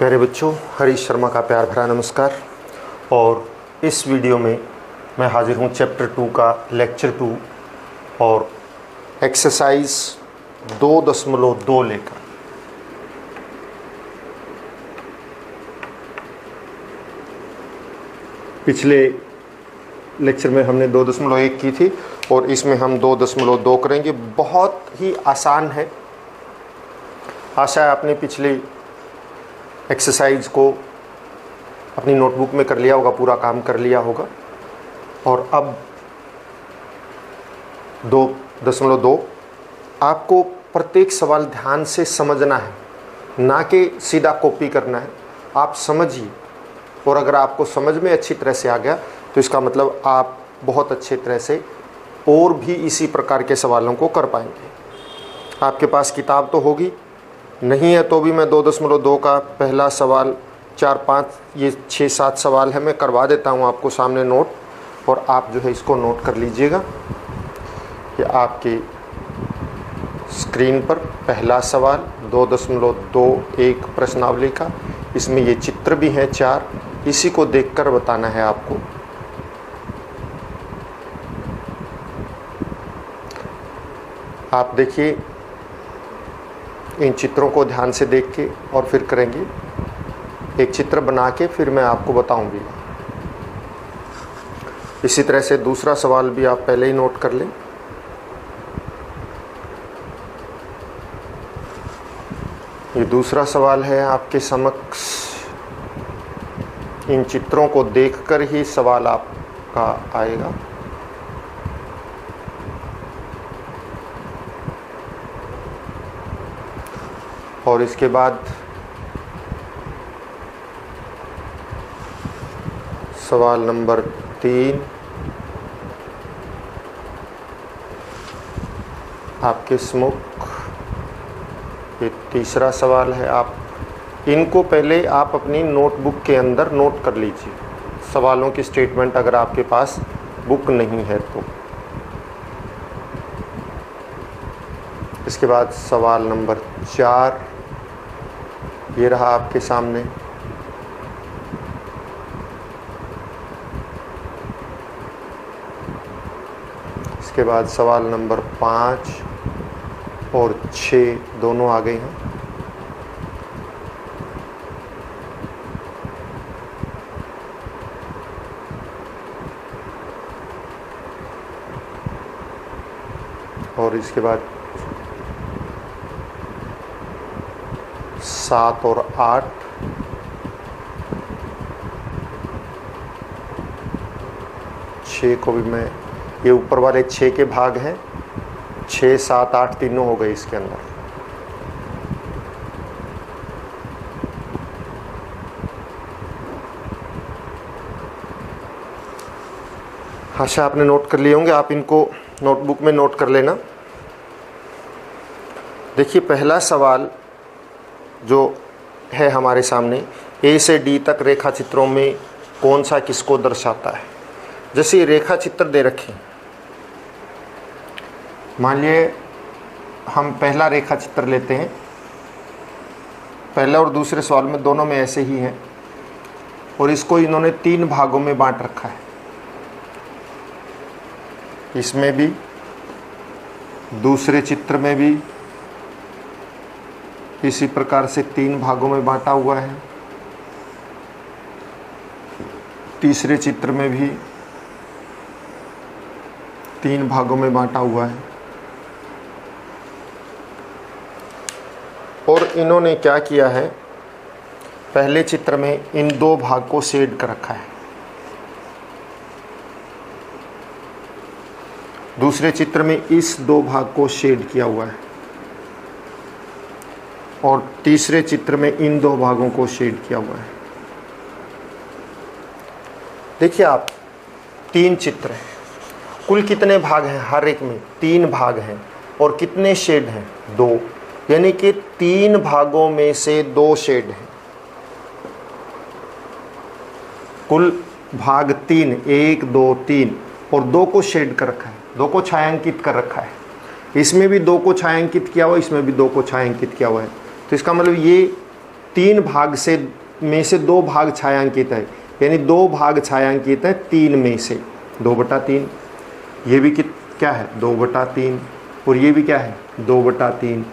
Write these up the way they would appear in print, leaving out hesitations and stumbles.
प्यारे बच्चों, हरीश शर्मा का प्यार भरा नमस्कार। और इस वीडियो में मैं हाजिर हूँ चैप्टर 2 का लेक्चर 2 और एक्सरसाइज 2.2 लेकर। पिछले लेक्चर में हमने 2.1 की थी और इसमें हम 2.2 करेंगे। बहुत ही आसान है। आशा है आपने पिछली एक्सरसाइज को अपनी नोटबुक में कर लिया होगा, पूरा काम कर लिया होगा। और अब 2.2 आपको प्रत्येक सवाल ध्यान से समझना है, ना कि सीधा कॉपी करना है। आप समझिए, और अगर आपको समझ में अच्छी तरह से आ गया तो इसका मतलब आप बहुत अच्छे तरह से और भी इसी प्रकार के सवालों को कर पाएंगे। आपके पास किताब तो होगी, नहीं है तो भी मैं 2.2 का पहला सवाल 4-5 ये 6-7 सवाल है, मैं करवा देता हूँ आपको सामने नोट, और आप जो है इसको नोट कर लीजिएगा। ये आपके स्क्रीन पर पहला सवाल 2.21 प्रश्नावली का। इसमें ये चित्र भी हैं 4, इसी को देखकर बताना है आपको। आप देखिए, इन चित्रों को ध्यान से देख के और फिर करेंगे। एक चित्र बना के फिर मैं आपको बताऊंगी। इसी तरह से दूसरा सवाल भी आप पहले ही नोट कर लें। ये दूसरा सवाल है आपके समक्ष। इन चित्रों को देखकर ही सवाल आपका आएगा। और इसके बाद सवाल नंबर 3 आपके सम्मुख। ये तीसरा सवाल है। आप इनको पहले आप अपनी नोटबुक के अंदर नोट कर लीजिए, सवालों की स्टेटमेंट, अगर आपके पास बुक नहीं है तो। इसके बाद सवाल नंबर 4 ये रहा आपके सामने। इसके बाद सवाल नंबर 5 और 6 दोनों आ गए हैं। और इसके बाद 7 और 8 6 को भी मैं, ये ऊपर वाले 6 के भाग हैं। 6, 7, 8 तीनों हो गए इसके अंदर। आशा आपने नोट कर लिए होंगे। आप इनको नोटबुक में नोट कर लेना। देखिए, पहला सवाल जो है हमारे सामने, ए से डी तक रेखा चित्रों में कौन सा किसको दर्शाता है। जैसे ये रेखा चित्र दे रखे, मान लिए हम पहला रेखा चित्र लेते हैं। पहले और दूसरे सवाल में दोनों में ऐसे ही है, और इसको इन्होंने 3 भागों में बांट रखा है। इसमें भी, दूसरे चित्र में भी इसी प्रकार से 3 भागों में बांटा हुआ है। तीसरे चित्र में भी 3 भागों में बांटा हुआ है। और इन्होंने क्या किया है, पहले चित्र में इन 2 भाग को शेड कर रखा है। दूसरे चित्र में इस 2 भाग को शेड किया हुआ है, और तीसरे चित्र में इन 2 भागों को शेड किया हुआ है। देखिए आप, 3 चित्र हैं, कुल कितने भाग हैं? हर एक में 3 भाग हैं, और कितने शेड हैं? 2, यानी कि 3 भागों में से 2 शेड हैं। कुल भाग 3, 1, 2, 3, और 2 को शेड कर रखा है, 2 को छायांकित कर रखा है। इसमें भी 2 को छायांकित किया हुआ है, इसमें भी 2 को छायांकित किया हुआ है। तो इसका मतलब ये 3 भाग से में से 2 भाग छायांकित है, यानी 2 भाग छायांकित है 3 में से 2/3। ये भी क्या है 2/3, और ये भी क्या है 2/3।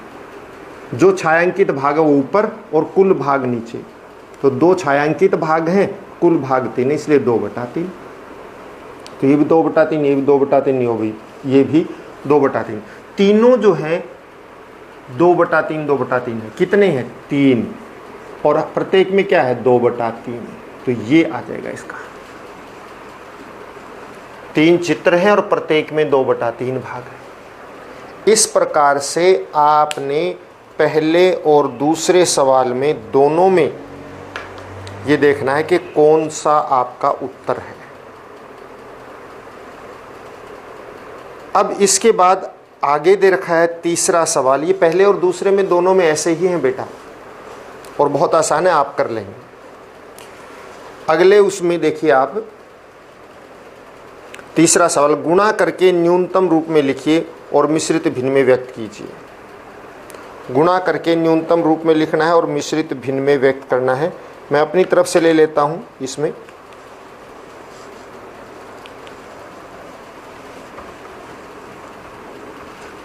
जो छायांकित भाग है वो ऊपर और कुल भाग नीचे, तो 2 छायांकित भाग हैं, कुल भाग 3, इसलिए 2/3। तो ये भी 2/3, ये भी 2/3, ये भी 2/3। तीनों जो है 2/3 है। कितने हैं 3, और प्रत्येक में क्या है 2/3, तो ये आ जाएगा इसका। 3 चित्र हैं और प्रत्येक में 2/3 भाग है। इस प्रकार से आपने पहले और दूसरे सवाल में दोनों में ये देखना है कि कौन सा आपका उत्तर है। अब इसके बाद आगे दे रखा है तीसरा सवाल। ये पहले और दूसरे में दोनों में ऐसे ही हैं बेटा, और बहुत आसान है, आप कर लेंगे। अगले उसमें देखिए आप तीसरा सवाल, गुणा करके न्यूनतम रूप में लिखिए और मिश्रित भिन्न में व्यक्त कीजिए। गुणा करके न्यूनतम रूप में लिखना है और मिश्रित भिन्न में व्यक्त करना है। मैं अपनी तरफ से ले लेता हूं इसमें।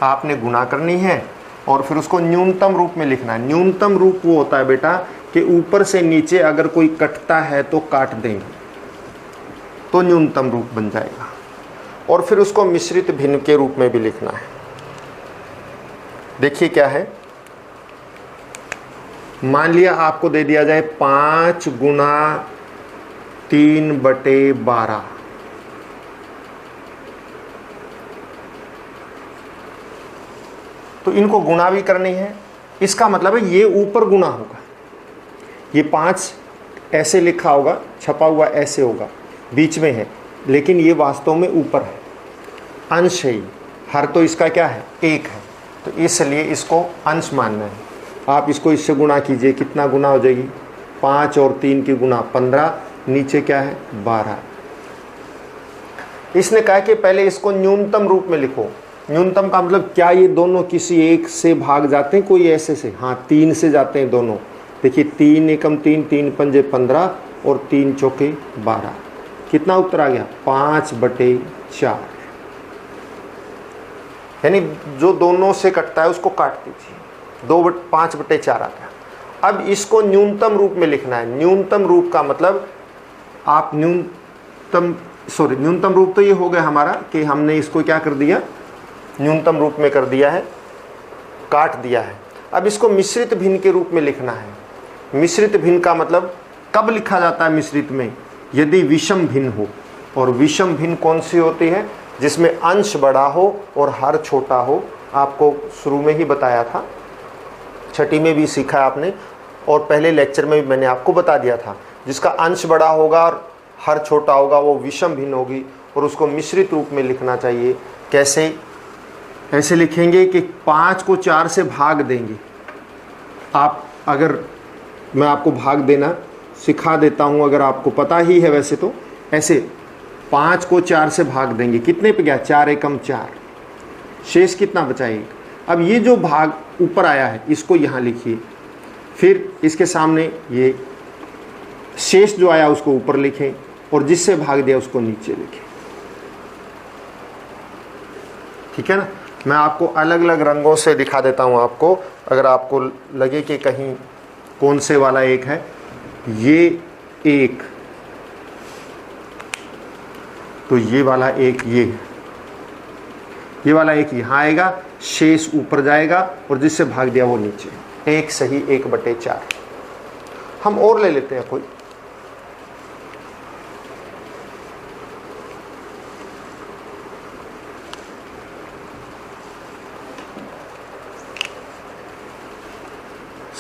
आपने गुणा करनी है और फिर उसको न्यूनतम रूप में लिखना है। न्यूनतम रूप वो होता है बेटा कि ऊपर से नीचे अगर कोई कटता है तो काट देंगे, तो न्यूनतम रूप बन जाएगा। और फिर उसको मिश्रित भिन्न के रूप में भी लिखना है। देखिए क्या है, मान लिया आपको दे दिया जाए 5 × 3/12। तो इनको गुणा भी करनी है। इसका मतलब है ये ऊपर गुणा होगा, ये 5 ऐसे लिखा होगा, छपा हुआ ऐसे होगा, बीच में है, लेकिन ये वास्तव में ऊपर है, अंश है। हर तो इसका क्या है 1 है, तो इसलिए इसको अंश मानना है। आप इसको इससे गुणा कीजिए, कितना गुना हो जाएगी 5 और 3 की गुना 15, नीचे क्या है 12। इसने कहा कि पहले इसको न्यूनतम रूप में लिखो। न्यूनतम का मतलब क्या ये दोनों किसी एक से भाग जाते हैं, कोई ऐसे से? हाँ, 3 से जाते हैं दोनों। देखिए 3 एकम 3, 3 पंजे 15 और 3 चौके 12। कितना उत्तर आ गया 5/4। यानी जो दोनों से कटता है उसको काट दीजिए, 5/4 आ गया। अब इसको न्यूनतम रूप में लिखना है। न्यूनतम रूप का मतलब आप न्यूनतम रूप तो ये हो गया हमारा कि हमने इसको क्या कर दिया, न्यूनतम रूप में कर दिया है, काट दिया है। अब इसको मिश्रित भिन्न के रूप में लिखना है। मिश्रित भिन्न का मतलब कब लिखा जाता है मिश्रित में? यदि विषम भिन्न हो। और विषम भिन्न कौन सी होती है? जिसमें अंश बड़ा हो और हर छोटा हो। आपको शुरू में ही बताया था, छठी में भी सीखा आपने, और पहले लेक्चर में भी मैंने आपको बता दिया था। जिसका अंश बड़ा होगा और हर छोटा होगा वो विषम भिन्न होगी, और उसको मिश्रित रूप में लिखना चाहिए। कैसे? ऐसे लिखेंगे कि 5 को 4 से भाग देंगे। आप अगर मैं आपको भाग देना सिखा देता हूँ, अगर आपको पता ही है वैसे तो, ऐसे 5 को 4 से भाग देंगे, कितने पे गया 4 एकम 4, शेष कितना बचा 1। अब ये जो भाग ऊपर आया है इसको यहाँ लिखिए, फिर इसके सामने ये शेष जो आया उसको ऊपर लिखें, और जिससे भाग दिया उसको नीचे लिखें। ठीक है ना? मैं आपको अलग अलग रंगों से दिखा देता हूँ आपको, अगर आपको लगे कि कहीं कौन से वाला 1 है। ये 1, तो ये वाला 1 ये वाला 1 यहाँ आएगा, शेष ऊपर जाएगा, और जिससे भाग दिया वो नीचे। 1 सही 1/4। हम और ले लेते हैं कोई।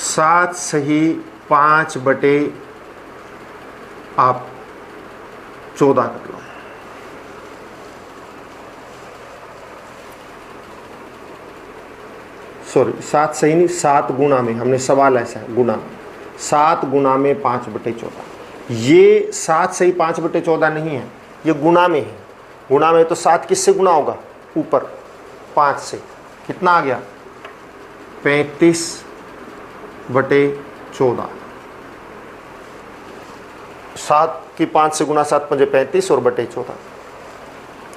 सात सही 5/14 कर लो। सॉरी 7 सही नहीं, 7 गुना में, हमने सवाल ऐसा है गुना, 7 गुना में 5/14। ये 7 सही 5/14 नहीं है, ये गुना में है। गुणा में तो 7 किससे गुना होगा? ऊपर 5 से। कितना आ गया 35/14। 7 की 5 से गुना 7 पंजे 35 और बटे 14।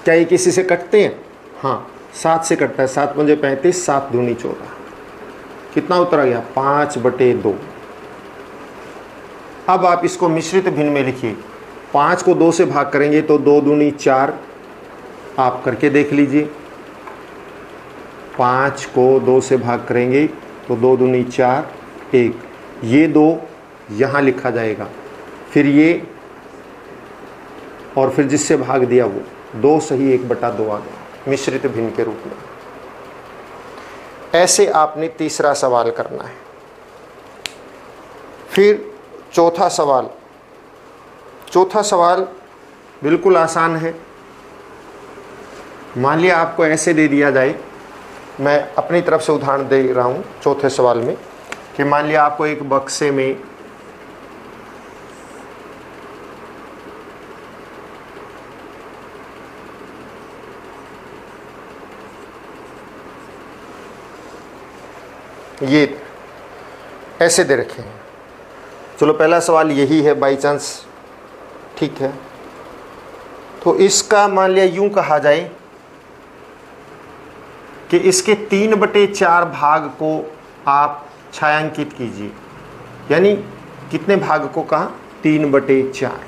क्या ये किसी से कटते हैं? हाँ, 7 से कटता है। 7 पंजे 35, 7 दूनी 14। कितना उत्तर आ गया? 5/2। अब आप इसको मिश्रित भिन्न में लिखिए। 5 को 2 से भाग करेंगे तो 2 दूनी 4। आप करके देख लीजिए। 5 को 2 से भाग करेंगे तो 2 दूनी 4, 1। ये 2 यहाँ लिखा जाएगा, फिर ये, और फिर जिससे भाग दिया वो 2 सही 1/2 आ गया मिश्रित भिन्न के रूप में। ऐसे आपने तीसरा सवाल करना है। फिर चौथा सवाल। चौथा सवाल बिल्कुल आसान है। मान लिया आपको ऐसे दे दिया जाए, मैं अपनी तरफ से उदाहरण दे रहा हूँ चौथे सवाल में, कि मान लिया आपको एक बक्से में ये ऐसे दे रखे हैं। चलो पहला सवाल यही है, बाई चांस, ठीक है। तो इसका मान लिया यूं कहा जाए कि इसके 3/4 भाग को आप छायांकित कीजिए। यानी कितने भाग को कहा? 3/4।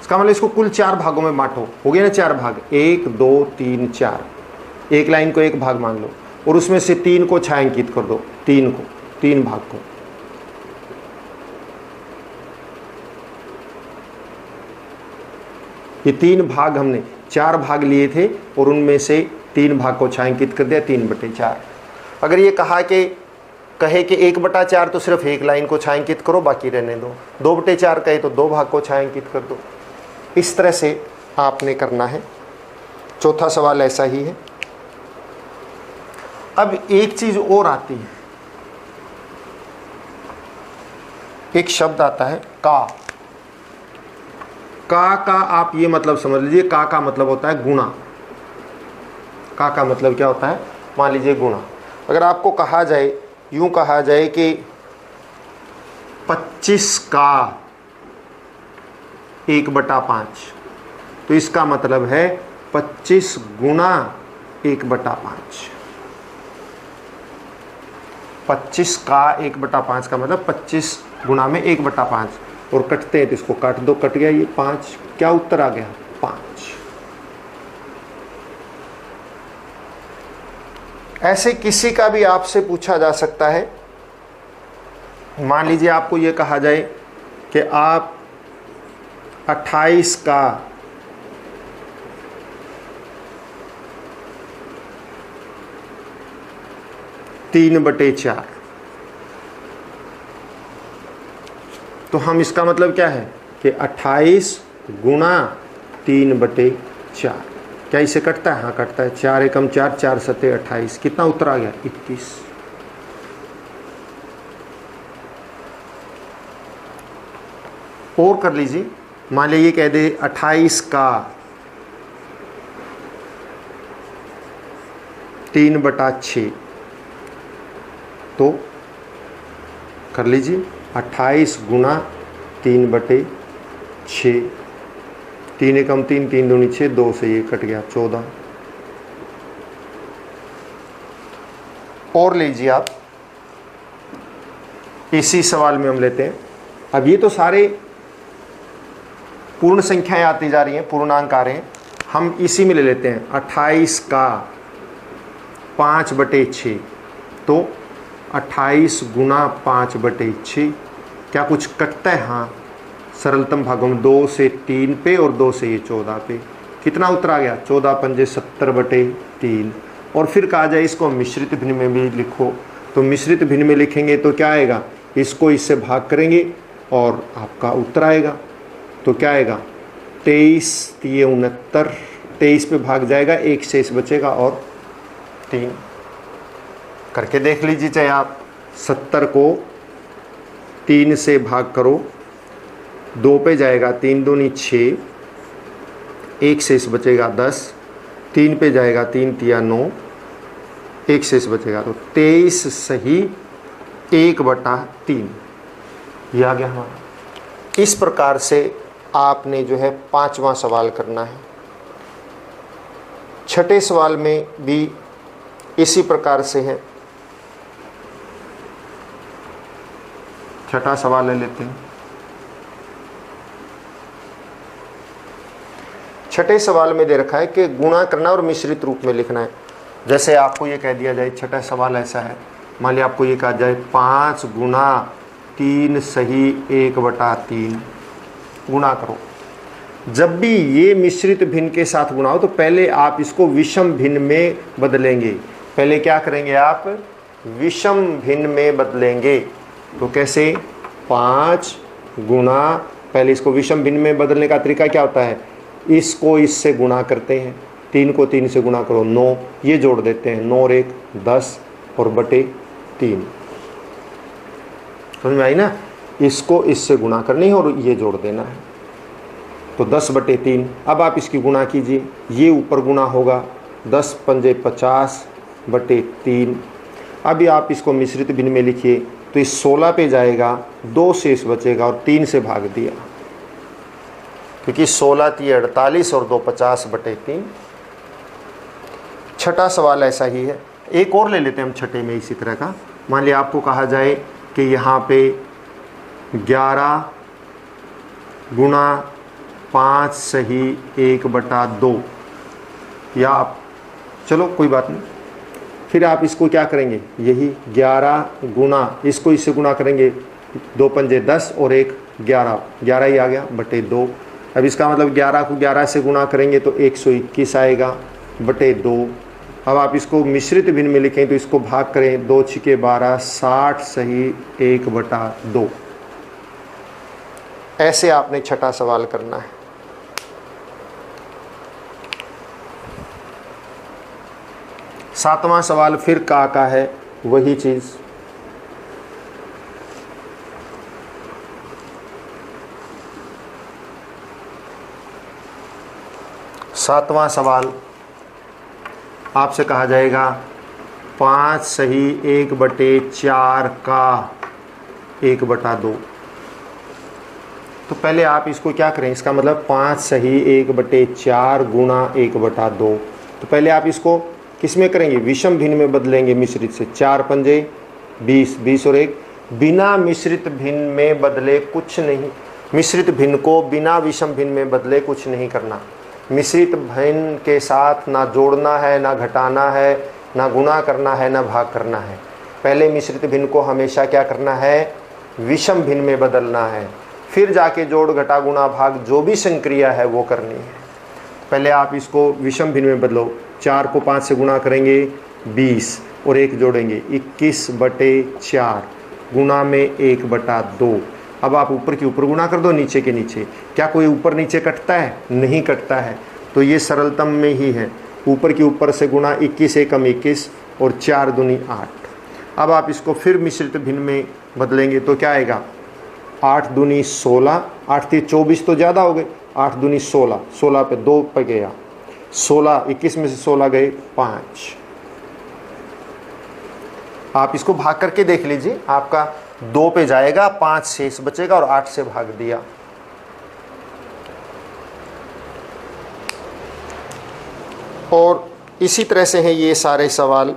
इसका मतलब इसको कुल 4 भागों में बांटो। हो गया ना 4 भाग, 1 2 3 4। एक लाइन को एक भाग मान लो और उसमें से 3 को छायांकित कर दो। 3 भाग को। ये 3 भाग हमने 4 भाग लिए थे और उनमें से 3 भाग को छायांकित कर दिया 3/4। अगर ये कहे कि 1/4 तो सिर्फ एक लाइन को छायांकित करो, बाकी रहने दो। 2/4 कहे तो 2 भाग को छायांकित कर दो। इस तरह से आपने करना है। चौथा सवाल ऐसा ही है। अब एक चीज और आती है, एक शब्द आता है का। का आप ये मतलब समझ लीजिए, का मतलब होता है गुणा। का मतलब क्या होता है? मान लीजिए गुणा। अगर आपको कहा जाए, यूं कहा जाए कि 25 का 1/5, तो इसका मतलब है 25 गुणा 1/5। 25 का 1/5 का मतलब 25 गुणा में 1/5। और कटते हैं तो इसको काट दो, कट गया ये 5। क्या उत्तर आ गया? 5। ऐसे किसी का भी आपसे पूछा जा सकता है। मान लीजिए आपको ये कहा जाए कि आप 28 का 3/4, तो हम इसका मतलब क्या है कि 28 गुणा 3/4। क्या इसे कटता है? हाँ कटता है। 4 एकम 4, 4 सते 28। कितना उत्तर आ गया? 21। और कर लीजिए। मान लीजिए कह दे 28 का 3/6, तो कर लीजिए 28 गुणा 3/6। 3 एकम 3, 3 दूनी 6, 2 से ये कट गया 14। और लीजिए आप, इसी सवाल में हम लेते हैं। अब ये तो सारे पूर्ण संख्याएं आती जा रही हैं, पूर्णांक आ रहे हैं। हम इसी में ले लेते हैं 28 का 5/6, तो 28 गुणा 5/6। क्या कुछ कटता है? हाँ, सरलतम भागों में 2 से 3 पे और 2 से ये 14 पे। कितना उत्तर आ गया? 14 पंजे 70/3। और फिर कहा जाए इसको मिश्रित भिन्न में भी लिखो, तो मिश्रित भिन्न में लिखेंगे तो क्या आएगा? इसको इससे भाग करेंगे और आपका उत्तर आएगा। तो क्या आएगा? 23 3 69। 23 पे भाग जाएगा, 1 शेष बचेगा और 3। करके देख लीजिए चाहे आप। 70 को 3 से भाग करो, 2 पे जाएगा 3 दूनी 6, 1 शेष बचेगा 10। 3 पे जाएगा 3 तिया 9, 1 शेष बचेगा। तो 23 सही 1/3 ये आ गया हमारा। इस प्रकार से आपने जो है 5वां सवाल करना है। छठे सवाल में भी इसी प्रकार से है। छठा सवाल ले लेते हैं। छठे सवाल में दे रखा है कि गुणा करना और मिश्रित रूप में लिखना है। जैसे आपको ये कह दिया जाए, छठा सवाल ऐसा है, मान लिया आपको ये कहा जाए 5 गुना 3 सही 1/3 गुणा करो। जब भी ये मिश्रित भिन्न के साथ गुणा हो तो पहले आप इसको विषम भिन्न में बदलेंगे। पहले क्या करेंगे आप? विषम भिन्न में बदलेंगे। तो कैसे? 5 गुना, पहले इसको विषम भिन्न में बदलने का तरीका क्या होता है? इसको इससे गुणा करते हैं, 3 को 3 से गुणा करो 9, ये जोड़ देते हैं 9 और 1 10 और बटे 3। समझ में आई ना? इसको इससे गुणा करनी है और ये जोड़ देना है, तो 10/3। अब आप इसकी गुणा कीजिए, ये ऊपर गुणा होगा 10 पंजे 50/3। अभी आप इसको मिश्रित भिन्न में लिखिए तो इस 16 पे जाएगा, 2 शेष बचेगा और 3 से भाग दिया, क्योंकि 16 × 48 और 2 50/3। छठा सवाल ऐसा ही है। एक और ले लेते हैं हम छठे में इसी तरह का। मान लिया आपको कहा जाए कि यहाँ पे 11 गुना 5 सही 1/2, या आप चलो कोई बात नहीं, फिर आप इसको क्या करेंगे? यही 11 गुना, इसको इससे गुणा करेंगे, 2 पंजे 10 और 1 11, 11 ही आ गया बटे 2। अब इसका मतलब 11 को 11 से गुणा करेंगे तो 121 आएगा बटे 2। अब आप इसको मिश्रित भिन्न में लिखें तो इसको भाग करें, 2 × 12 60 सही 1/2। ऐसे आपने छठा सवाल करना है। सातवां सवाल फिर का है, वही चीज़। सातवां सवाल आपसे कहा जाएगा 5 सही 1/4 का 1/2। तो पहले आप इसको क्या करें? इसका मतलब 5 सही 1/4 गुणा 1/2। तो पहले आप इसको किस में करेंगे? विषम भिन्न में बदलेंगे, मिश्रित से। 4 पंजे 20, 20 और 1। बिना मिश्रित भिन्न में बदले कुछ नहीं। मिश्रित भिन्न को बिना विषम भिन्न में बदले कुछ नहीं करना। मिश्रित भिन्न के साथ ना जोड़ना है, ना घटाना है, ना गुणा करना है, ना भाग करना है। पहले मिश्रित भिन्न को हमेशा क्या करना है? विषम भिन्न में बदलना है, फिर जाके जोड़ घटा गुणा भाग जो भी संक्रिया है वो करनी है। पहले आप इसको विषम भिन्न में बदलो। 4 को 5 से गुणा करेंगे 20 और 1 जोड़ेंगे 21/4 गुणा में 1/2। अब आप ऊपर के ऊपर गुणा कर दो, नीचे के नीचे। क्या कोई ऊपर नीचे कटता है? नहीं कटता है। तो ये सरलतम में ही है। ऊपर के ऊपर से गुणा, 21 एकम 21 और 4 दूनी 8। अब आप इसको फिर मिश्रित भिन्न में बदलेंगे तो क्या आएगा? 8 दूनी 16, 8 × 24 तो ज़्यादा हो गए, 8 दूनी 16, 16 पे 2 पे गया 16, 21 में से 16 गए 5। आप इसको भाग करके देख लीजिए, आपका 2 पे जाएगा, 5 शेष बचेगा और 8 से भाग दिया। और इसी तरह से हैं ये सारे सवाल।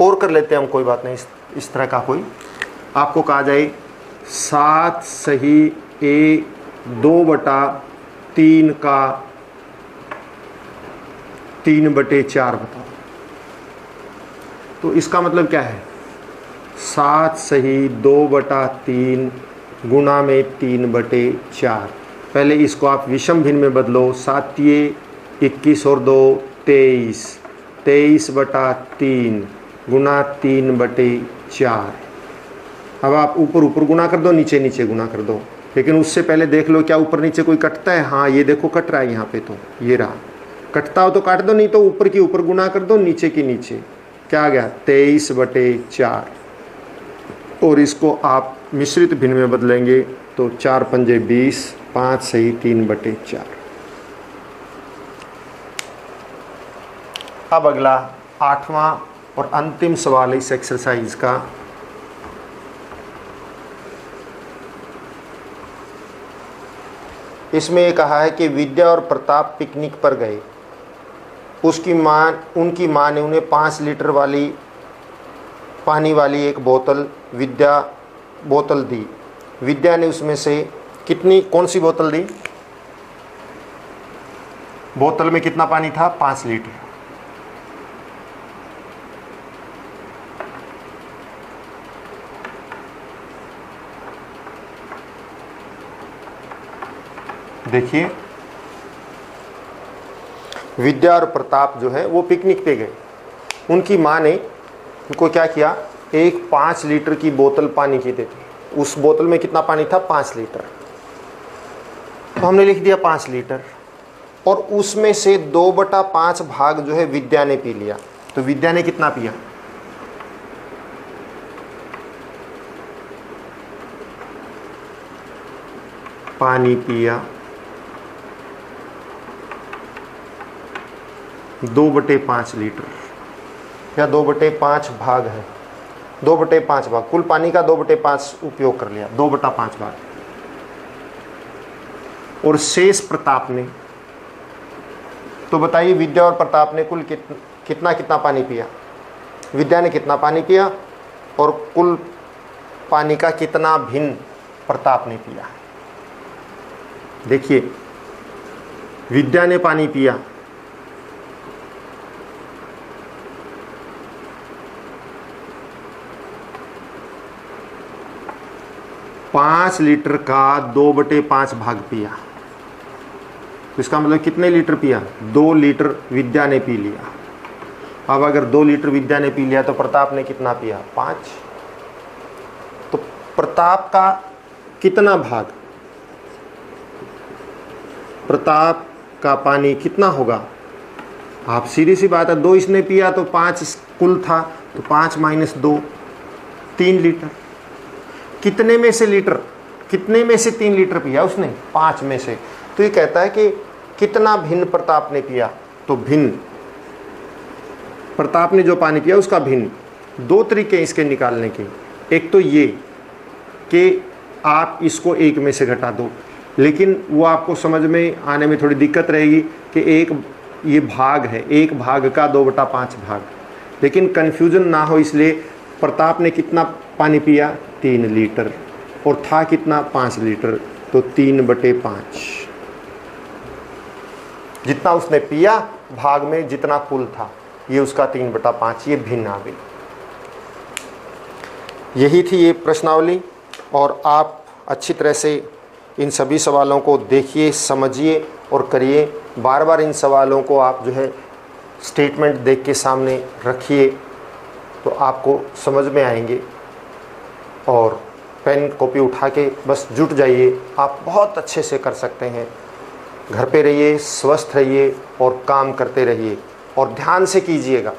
और कर लेते हैं हम, कोई बात नहीं। इस तरह का कोई आपको कहा जाए 7 सही 2/3 का 3/4 बताओ। तो इसका मतलब क्या है? 7 सही 2/3 गुणा में 3/4। पहले इसको आप विषम भिन्न में बदलो। 7 × 21 और 2 23, 23/3 गुणा 3/4। अब आप ऊपर ऊपर गुणा कर दो, नीचे नीचे गुणा कर दो। लेकिन उससे पहले देख लो क्या ऊपर नीचे कोई कटता है? हाँ, ये देखो कट रहा है यहाँ पे, तो ये रहा। कटता हो तो काट दो, नहीं तो ऊपर की ऊपर गुणा कर दो, नीचे की नीचे। क्या आ गया? 23/4। और इसको आप मिश्रित भिन्न में बदलेंगे तो 4 पंजे 20, 5 सही 3/4। अब अगला 8वां और अंतिम सवाल इस एक्सरसाइज का। इसमें ये कहा है कि विद्या और प्रताप पिकनिक पर गए। उनकी माँ ने उन्हें 5 लीटर वाली पानी वाली एक बोतल दी। विद्या ने उसमें से कौन सी बोतल दी? बोतल में कितना पानी था? 5 लीटर। देखिए, विद्या और प्रताप जो है वो पिकनिक पे गए। उनकी माँ ने उनको क्या किया? एक 5 लीटर की बोतल पानी की दे दी। उस बोतल में कितना पानी था? 5 लीटर। तो हमने लिख दिया 5 लीटर, और उसमें से 2/5 भाग जो है विद्या ने पी लिया। तो विद्या ने कितना पिया? पानी पिया 2/5 लीटर, या 2/5 भाग है, 2/5 भाग, कुल पानी का 2/5 उपयोग कर लिया, 2/5 भाग। और शेष प्रताप ने, तो बताइए विद्या और प्रताप ने कुल कितना पानी पिया? विद्या ने कितना पानी पिया और कुल पानी का कितना भिन्न प्रताप ने पिया? देखिए, विद्या ने पानी पिया 5 लीटर का 2/5 भाग पिया। तो इसका मतलब कितने लीटर पिया? 2 लीटर विद्या ने पी लिया। अब अगर 2 लीटर विद्या ने पी लिया तो प्रताप ने कितना पिया? 5। तो प्रताप का कितना भाग? प्रताप का पानी कितना होगा? आप सीधी सी बात है, 2 इसने पिया तो 5 कुल था, तो 5 - 2 3 लीटर। कितने में से 3 लीटर पिया उसने? 5 में से। तो ये कहता है कि कितना भिन्न प्रताप ने पिया? तो भिन्न प्रताप ने जो पानी पिया उसका भिन्न। 2 तरीके इसके निकालने के। एक तो ये कि आप इसको 1 में से घटा दो, लेकिन वो आपको समझ में आने में थोड़ी दिक्कत रहेगी कि ये भाग है, 1 भाग का 2/5 भाग। लेकिन कन्फ्यूजन ना हो इसलिए प्रताप ने कितना पानी पिया? 3 लीटर। और था कितना? 5 लीटर। तो 3/5 जितना उसने पिया भाग में जितना कुल था, ये उसका 3/5, ये भिन्न आ गई। यही थी ये प्रश्नावली। और आप अच्छी तरह से इन सभी सवालों को देखिए, समझिए और करिए। बार बार इन सवालों को आप जो है स्टेटमेंट देख के सामने रखिए, तो आपको समझ में आएंगे। और पेन कॉपी उठा के बस जुट जाइए, आप बहुत अच्छे से कर सकते हैं। घर पे रहिए, स्वस्थ रहिए और काम करते रहिए, और ध्यान से कीजिएगा।